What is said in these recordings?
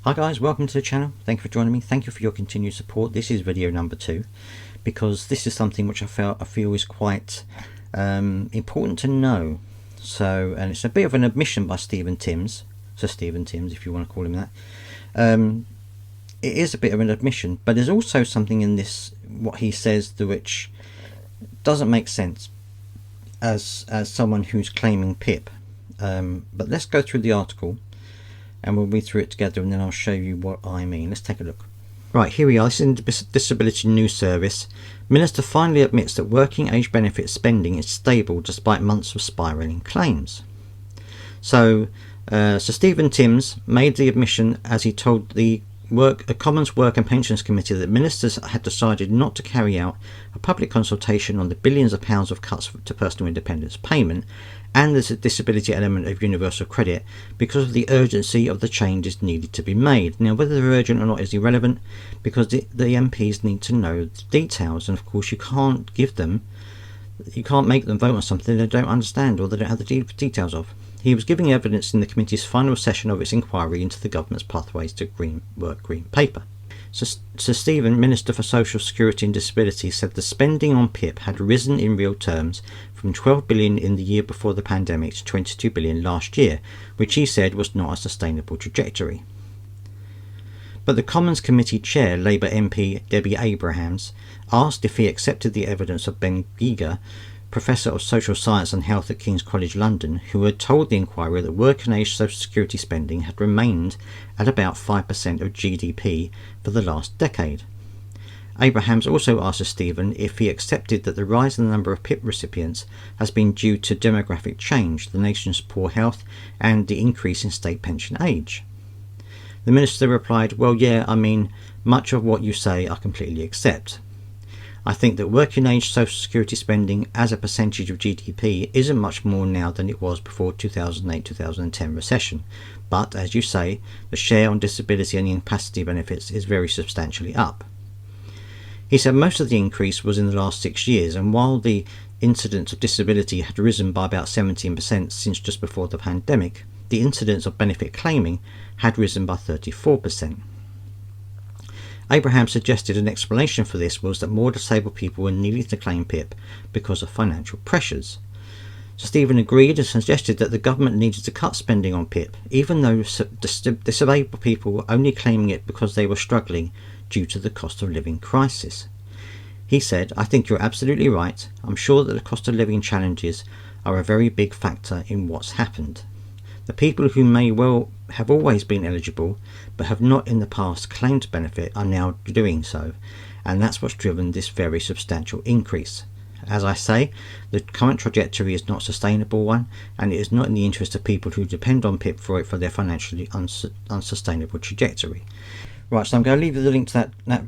Hi guys, welcome to the channel. Thank you for joining me. Thank you for your continued support. This is video number 2 because this is something which I feel is quite important to know. And it's a bit of an admission by Stephen Timms, Sir Stephen Timms, if you want to call him that. It is a bit of an admission, but there's also something in this, what he says, which doesn't make sense as someone who's claiming PIP. But let's go through the article and we'll read through it together, and then I'll show you what I mean. Let's take a look. Right, here we are. This is in the Disability News Service. Minister finally admits that working age benefit spending is stable despite months of spiralling claims. So Sir Stephen Timms made the admission as he told the Commons Work and Pensions Committee that ministers had decided not to carry out a public consultation on the billions of pounds of cuts to personal independence payment and the disability element of universal credit because of the urgency of the changes needed to be made. Now, whether they're urgent or not is irrelevant, because the MPs need to know the details, and of course you can't make them vote on something they don't understand or they don't have the details of. He was giving evidence in the committee's final session of its inquiry into the government's pathways to Green Paper. Sir Stephen, Minister for Social Security and Disability, said the spending on PIP had risen in real terms from 12 billion in the year before the pandemic to 22 billion last year, which he said was not a sustainable trajectory. But the Commons Committee Chair, Labour MP Debbie Abrahams, asked if he accepted the evidence of Ben Giger, Professor of Social Science and Health at King's College London, who had told the inquiry that working age social security spending had remained at about 5% of GDP for the last decade. Abrahams also asked Stephen if he accepted that the rise in the number of PIP recipients has been due to demographic change, the nation's poor health, and the increase in state pension age. The minister replied, "Well, yeah, I mean, much of what you say I completely accept. I think that working age social security spending as a percentage of GDP isn't much more now than it was before 2008-2010 recession, but as you say, the share on disability and incapacity benefits is very substantially up." He said most of the increase was in the last 6 years, and while the incidence of disability had risen by about 17% since just before the pandemic, the incidence of benefit claiming had risen by 34%. Abraham suggested an explanation for this was that more disabled people were needing to claim PIP because of financial pressures. So Stephen agreed and suggested that the government needed to cut spending on PIP, even though disabled people were only claiming it because they were struggling due to the cost of living crisis. He said, "I think you're absolutely right. I'm sure that the cost of living challenges are a very big factor in what's happened. The people who may well have always been eligible but have not in the past claimed benefit are now doing so, and that's what's driven this very substantial increase. As I say, the current trajectory is not a sustainable one, and it is not in the interest of people who depend on PIP for their financially unsustainable trajectory." Right, so I'm going to leave you the link to that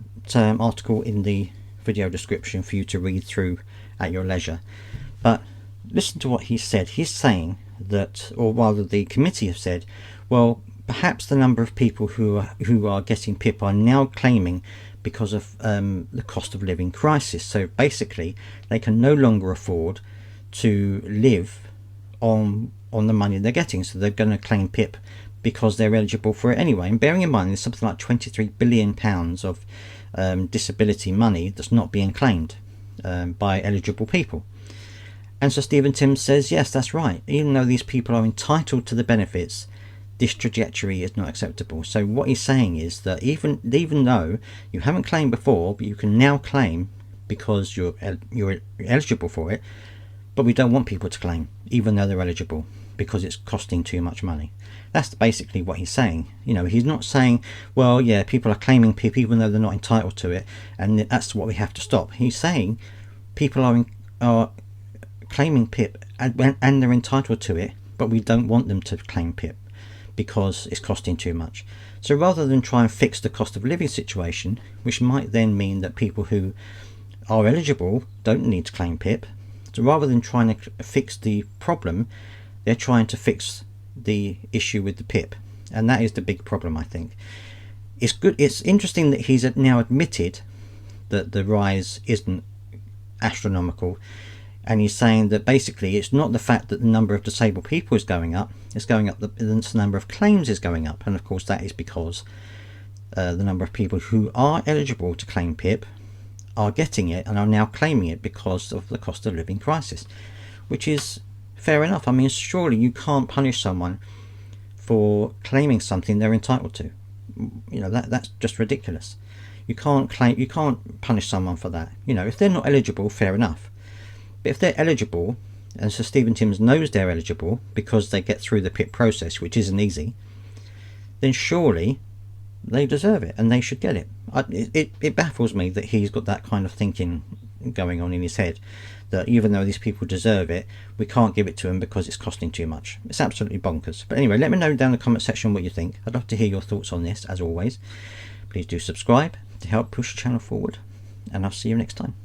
article in the video description for you to read through at your leisure. But listen to what he said. He's saying that, or rather the committee have said, well, perhaps the number of people who are getting PIP are now claiming because of the cost of living crisis. So basically they can no longer afford to live on the money they're getting, so they're going to claim PIP because they're eligible for it anyway. And bearing in mind there's something like 23 billion pounds of disability money that's not being claimed by eligible people. And so Stephen Timms says, yes, that's right. Even though these people are entitled to the benefits, this trajectory is not acceptable. So what he's saying is that even though you haven't claimed before, but you can now claim because you're eligible for it, but we don't want people to claim even though they're eligible because it's costing too much money. That's basically what he's saying. You know, he's not saying, well, yeah, people are claiming PIP even though they're not entitled to it, and that's what we have to stop. He's saying people are claiming PIP and they're entitled to it, but we don't want them to claim PIP because it's costing too much. So rather than try and fix the cost of living situation, which might then mean that people who are eligible don't need to claim PIP, so rather than trying to fix the problem, they're trying to fix the issue with the PIP, and that is the big problem. I think it's interesting that he's now admitted that the rise isn't astronomical. And he's saying that basically it's not the fact that the number of disabled people is going up, it's going up, the number of claims is going up. And of course that is because the number of people who are eligible to claim PIP are getting it and are now claiming it because of the cost of living crisis, which is fair enough. I mean, surely you can't punish someone for claiming something they're entitled to. You know, that's just ridiculous. You can't punish someone for that. You know, if they're not eligible, fair enough. But if they're eligible, and Sir Stephen Timms knows they're eligible because they get through the PIP process, which isn't easy, then surely they deserve it and they should get it. It baffles me that he's got that kind of thinking going on in his head, that even though these people deserve it, we can't give it to them because it's costing too much. It's absolutely bonkers. But anyway, let me know down in the comment section what you think. I'd love to hear your thoughts on this, as always. Please do subscribe to help push the channel forward, and I'll see you next time.